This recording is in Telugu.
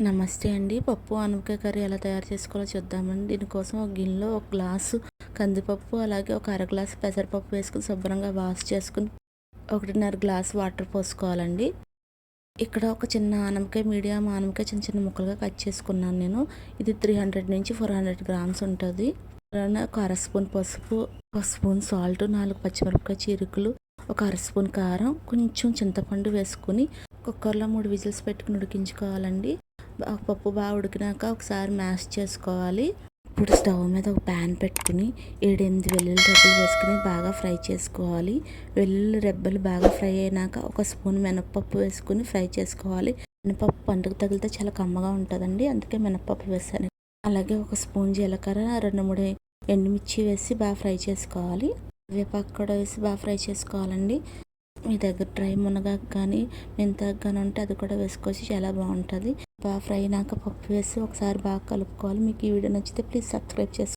నమస్తే అండి. పప్పు ఆనపకాయ కర్రీ ఎలా తయారు చేసుకోవాలో చూద్దామండి. దీనికోసం ఒక గిన్నెలో ఒక గ్లాసు కందిపప్పు, అలాగే ఒక అర గ్లాసు పెసరపప్పు వేసుకుని శుభ్రంగా వాష్ చేసుకుని 1.5 గ్లాసు వాటర్ పోసుకోవాలండి. ఇక్కడ ఒక చిన్న ఆనపకాయ, మీడియం ఆనపకాయ చిన్న చిన్న ముక్కలుగా కట్ చేసుకున్నాను నేను. ఇది 300 నుంచి 400 గ్రామ్స్ ఉంటుంది. అలానే ఒక అర స్పూన్ పసుపు, ఒక స్పూన్ సాల్ట్, 4 పచ్చిమిరపకాయ చీరుకులు, ఒక అర స్పూన్ కారం, కొంచెం చింతపండు వేసుకుని కుక్కర్లో 3 విజిల్స్ పెట్టుకుని ఉడికించుకోవాలండి. పప్పు బాగా ఉడికినాక ఒకసారి మ్యాష్ చేసుకోవాలి. ఇప్పుడు స్టవ్ మీద ఒక ప్యాన్ పెట్టుకుని 7-8 వెల్లుల్లి రెబ్బలు వేసుకుని బాగా ఫ్రై చేసుకోవాలి. వెల్లుల్లి రెబ్బలు బాగా ఫ్రై అయినాక ఒక స్పూన్ మినపప్పు వేసుకుని ఫ్రై చేసుకోవాలి. మినపప్పు పంటకు తగిలితే చాలా కమ్మగా ఉంటుందండి, అందుకే మినపప్పు వేసాను. అలాగే ఒక స్పూన్ జీలకర్ర, 2-3 ఎండుమిర్చి వేసి బాగా ఫ్రై చేసుకోవాలి. వేపాకు కూడా వేసి బాగా ఫ్రై చేసుకోవాలండి. మీ దగ్గర డ్రై మునగాకు కానీ మెంతాకు కానీ ఉంటే అది కూడా వేసుకోవచ్చు, చాలా బాగుంటుంది. బాగా ఫ్రై అయినాక పప్పు వేసి ఒకసారి బాగా కలుపుకోవాలి. మీకు ఈ వీడియో నచ్చితే ప్లీజ్ సబ్స్క్రైబ్ చేసుకోండి.